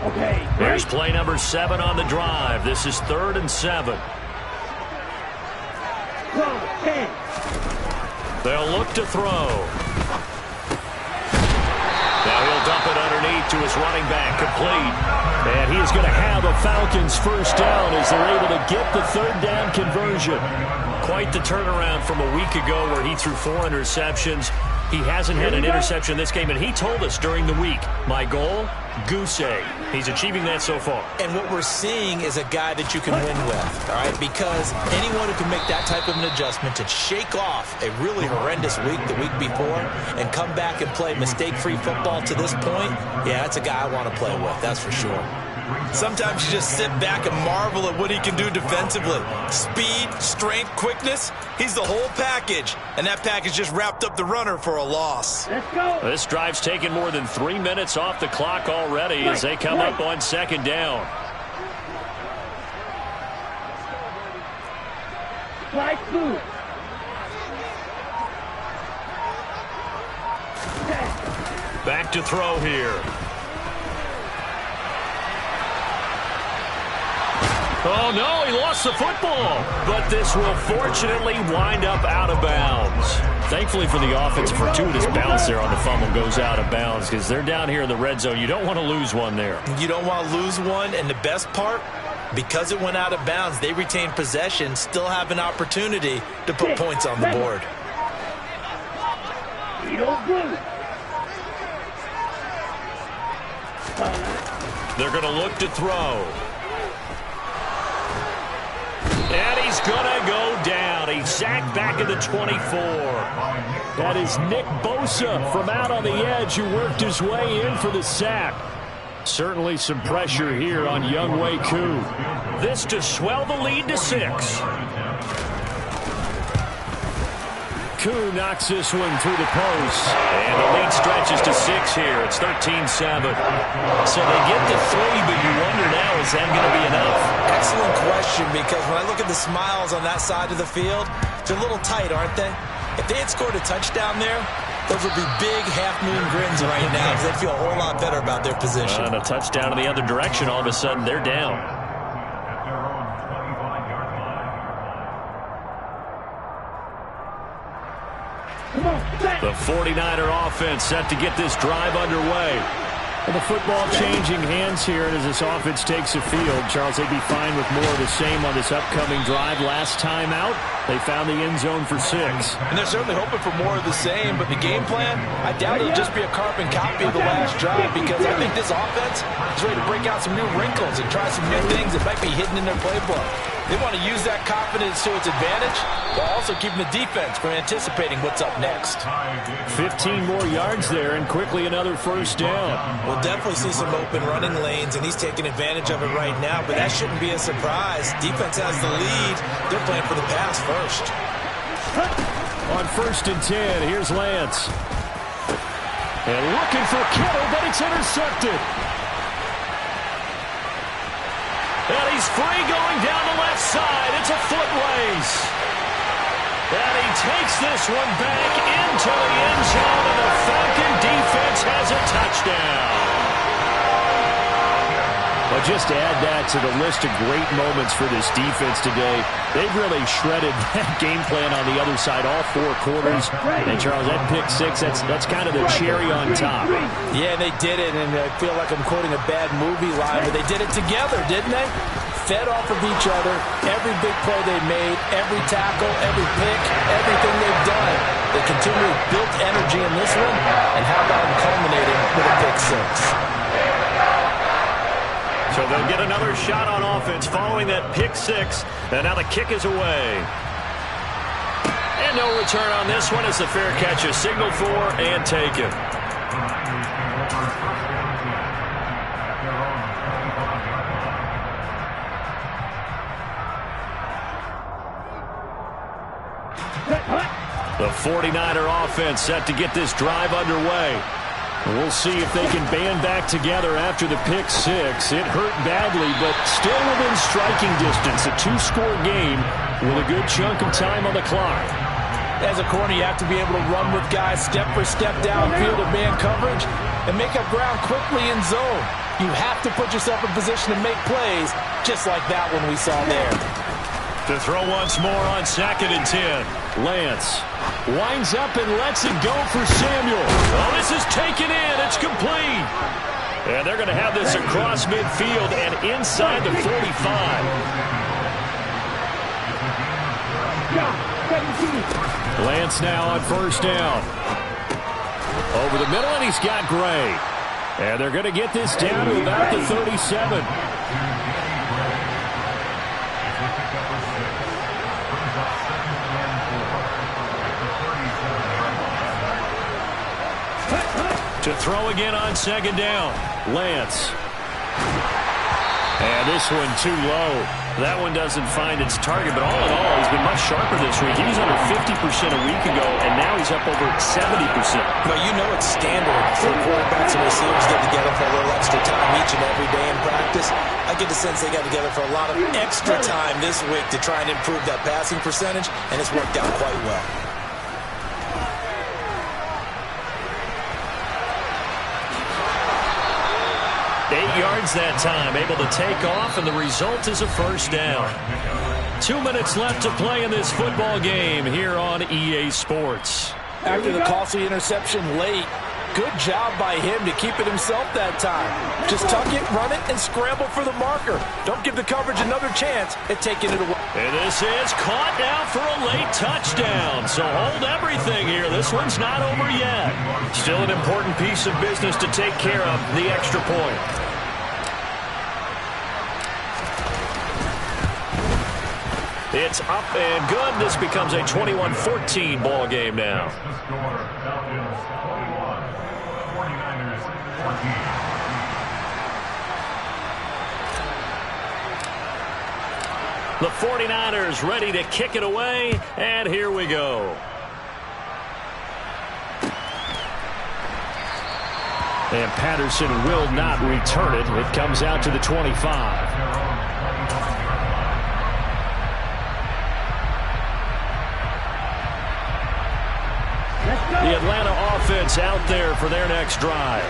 D: Okay.
B: Here's play number 7 on the drive. This is 3rd and 7.
D: 10.
B: They'll look to throw. Now he'll dump it underneath to his running back, complete. And he is going to have a Falcons first down as they're able to get the 3rd down conversion. Quite the turnaround from a week ago where he threw 4 interceptions. He hasn't had an interception in this game, and he told us during the week, my goal, goose egg. He's achieving that so far.
C: And what we're seeing is a guy that you can win with, all right? Because anyone who can make that type of an adjustment to shake off a really horrendous week the week before and come back and play mistake-free football to this point, yeah, that's a guy I want to play with, that's for sure. Sometimes you just sit back and marvel at what he can do defensively. Speed, strength, quickness, he's the whole package. And that package just wrapped up the runner for a loss.
D: Let's go.
B: This drive's taken more than 3 minutes off the clock already as they come up on 2nd down.
D: Slide through. 10.
B: Back to throw here. Oh, no, he lost the football. But this will fortunately wind up out of bounds. Thankfully for the offense, a fortuitous bounce there on the fumble goes out of bounds because they're down here in the red zone. You don't want to lose one there.
C: You don't want to lose one, and the best part, because it went out of bounds, they retain possession, still have an opportunity to put points on the board.
B: They're going to look to throw. And he's going to go down. He's sacked back at the 24. That is Nick Bosa from out on the edge who worked his way in for the sack. Certainly some pressure here on Younghoe Koo. This to swell the lead to 6. Koo knocks this one through the post. And the lead stretches to 6 here. It's 13-7. So they get to 3, but you wonder now, is that going to be enough?
C: Excellent question, because when I look at the smiles on that side of the field, they're a little tight, aren't they? If they had scored a touchdown there, those would be big half-moon grins right now because they'd feel a whole lot better about their position.
B: And a touchdown in the other direction, all of a sudden, they're down. The 49er offense set to get this drive underway. Well, the football changing hands here as this offense takes the field. Charles, they'd be fine with more of the same on this upcoming drive. Last time out, they found the end zone for 6.
C: And they're certainly hoping for more of the same, but the game plan, I doubt it'll just be a carbon copy of the last drive because I think this offense is ready to break out some new wrinkles and try some new things that might be hidden in their playbook. They want to use that confidence to its advantage while also keeping the defense from anticipating what's up next.
B: 15 more yards there and quickly another first down.
C: We'll definitely see some open running lanes, and he's taking advantage of it right now, but that shouldn't be a surprise. Defense has the lead. They're playing for the pass first.
B: On 1st and 10, here's Lance. And looking for Kittle, but it's intercepted. And he's free going down the left side. It's a foot race. And he takes this one back into the end zone, and the Falcon defense has a touchdown. Well, just to add that to the list of great moments for this defense today, they've really shredded that game plan on the other side all 4 quarters. And, Charles, that pick 6, that's kind of the cherry on top.
C: Yeah, they did it, and I feel like I'm quoting a bad movie line, but they did it together, didn't they? Fed off of each other, every big play they made, every tackle, every pick, everything they've done. They continually built energy in this one, and how about them culminating with a pick 6?
B: So they'll get another shot on offense following that pick 6, and now the kick is away. And no return on this one as the fair catch is signaled for and taken. The 49er offense set to get this drive underway. We'll see if they can band back together after the pick 6. It hurt badly, but still within striking distance. A 2-score game with a good chunk of time on the clock.
C: As a corner, you have to be able to run with guys step for step downfield in man coverage and make up ground quickly in zone. You have to put yourself in position to make plays, just like that one we saw there.
B: To throw once more on 2nd and 10. Lance winds up and lets it go for Samuel. Oh, this is taken in. It's complete. And they're going to have this across midfield and inside the 45. Lance now on 1st down. Over the middle, and he's got Gray. And they're going to get this down to about the 37. To throw again on 2nd down. Lance. And this one too low. That one doesn't find its target, but all in all, he's been much sharper this week. He was under 50% a week ago, and now he's up over 70%.
C: Well, you know it's standard for quarterbacks and receivers to get together for a little extra time each and every day in practice. I get the sense they got together for a lot of extra time this week to try and improve that passing percentage, and it's worked out quite well.
B: Yards that time, able to take off, and the result is a 1st down. 2 minutes left to play in this football game here on EA Sports.
C: After the costly interception late, good job by him to keep it himself that time. Just tuck it, run it, and scramble for the marker. Don't give the coverage another chance at taking it away.
B: And this is caught now for a late touchdown. So hold everything here. This one's not over yet. Still an important piece of business to take care of, the extra point. It's up and good. This becomes a 21-14 ball game now. The 49ers ready to kick it away, and here we go. And Patterson will not return it. It comes out to the 25. The Atlanta offense out there for their next drive.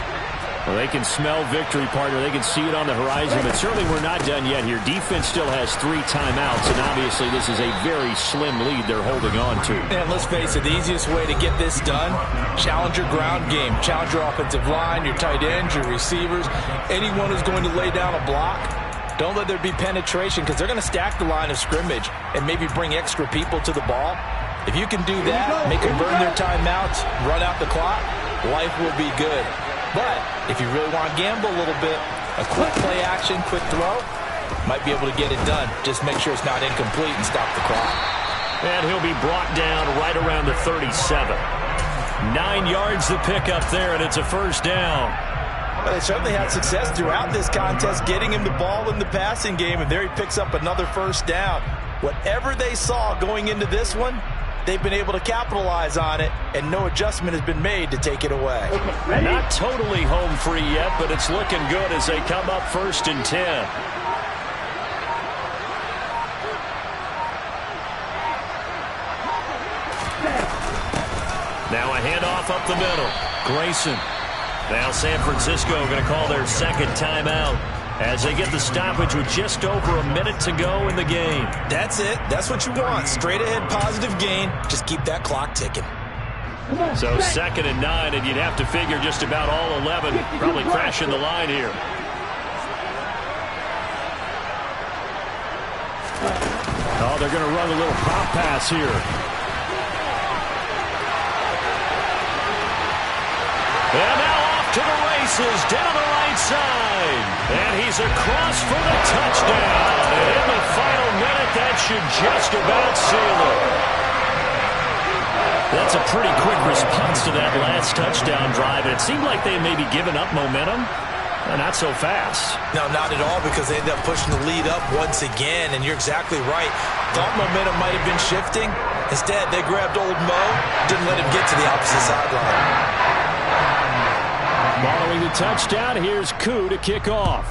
B: Well, they can smell victory, partner. They can see it on the horizon, but certainly we're not done yet here. Defense still has 3 timeouts, and obviously this is a very slim lead they're holding on to.
C: And let's face it, the easiest way to get this done, challenge your ground game. Challenge your offensive line, your tight ends, your receivers, anyone who's going to lay down a block. Don't let there be penetration, because they're going to stack the line of scrimmage and maybe bring extra people to the ball. If you can do that, make them burn their timeouts, run out the clock, life will be good. But if you really want to gamble a little bit, a quick play action, quick throw, might be able to get it done. Just make sure it's not incomplete and stop the clock.
B: And he'll be brought down right around the 37. 9 yards to pick up there, and it's a 1st down.
C: Well, they certainly had success throughout this contest, getting him the ball in the passing game, and there he picks up another 1st down. Whatever they saw going into this one, they've been able to capitalize on it, and no adjustment has been made to take it away.
B: Not totally home free yet, but it's looking good as they come up 1st and 10. half up the middle. Grayson. Now San Francisco going to call their second timeout as they get the stoppage with just over a minute to go in the game.
C: That's it. That's what you want. Straight ahead positive gain. Just keep that clock ticking.
B: So 2nd and 9, and you'd have to figure just about all 11 probably crashing the line here. Oh, they're going to run a little pop pass here. And now off to the races down the right side. And he's across for the touchdown. And in the final minute, that should just about seal it. That's a pretty quick response to that last touchdown drive. It seemed like they may be giving up momentum. Not so fast.
C: No, not at all, because they ended up pushing the lead up once again, and you're exactly right. Thought momentum might have been shifting. Instead, they grabbed old Mo, didn't let him get to the opposite sideline.
B: Following the touchdown, here's Koo to kick off.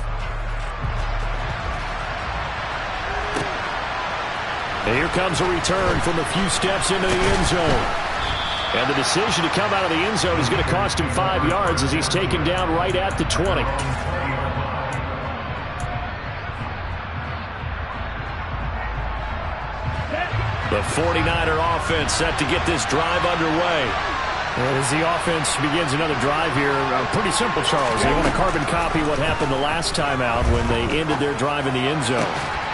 B: And here comes a return from a few steps into the end zone. And the decision to come out of the end zone is going to cost him 5 yards as he's taken down right at the 20. The 49er offense set to get this drive underway. As the offense begins another drive here, pretty simple, Charles. They want to carbon copy what happened the last time out when they ended their drive in the end zone.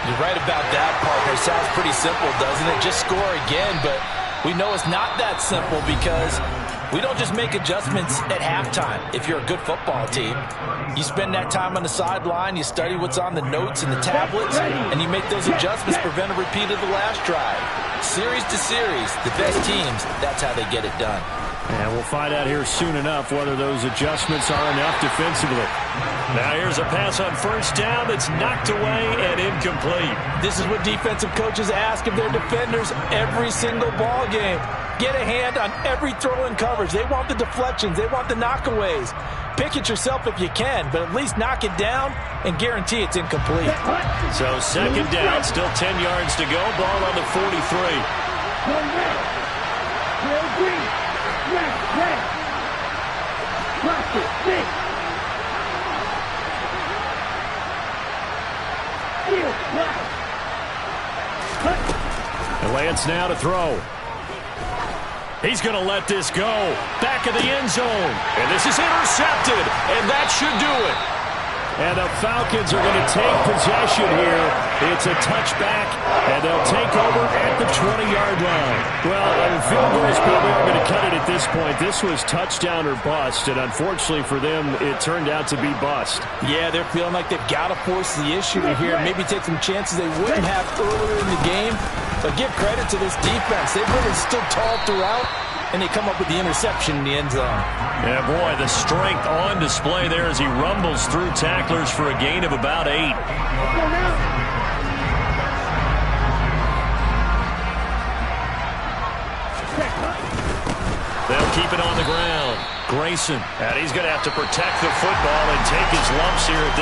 C: You're right about that, partner. Sounds pretty simple, doesn't it? Just score again, but we know it's not that simple because we don't just make adjustments at halftime if you're a good football team. You spend that time on the sideline, you study what's on the notes and the tablets, and you make those adjustments to prevent a repeat of the last drive. Series to series, the best teams, that's how they get it done.
B: And we'll find out here soon enough whether those adjustments are enough defensively. Now here's a pass on first down that's knocked away and incomplete.
C: This is what defensive coaches ask of their defenders every single ball game. Get a hand on every throw in coverage. They want the deflections. They want the knockaways. Pick it yourself if you can, but at least knock it down and guarantee it's incomplete.
B: So 2nd down, still 10 yards to go. Ball on the 43. And Lance now to throw. He's going to let this go. Back of the end zone. And this is intercepted. And that should do it. And the Falcons are going to take possession here. It's a touchback, and they'll take over at the 20-yard line. Well, field goals probably are going to cut it at this point. This was touchdown or bust, and unfortunately for them, it turned out to be bust.
C: Yeah, they're feeling like they've got to force the issue here. Maybe take some chances they wouldn't have earlier in the game. But give credit to this defense. They've really stood tall throughout, and they come up with the interception in the end zone.
B: Yeah, boy, the strength on display there as he rumbles through tacklers for a gain of about 8. They'll keep it on the ground. Grayson, and he's going to have to protect the football and take his lumps here at this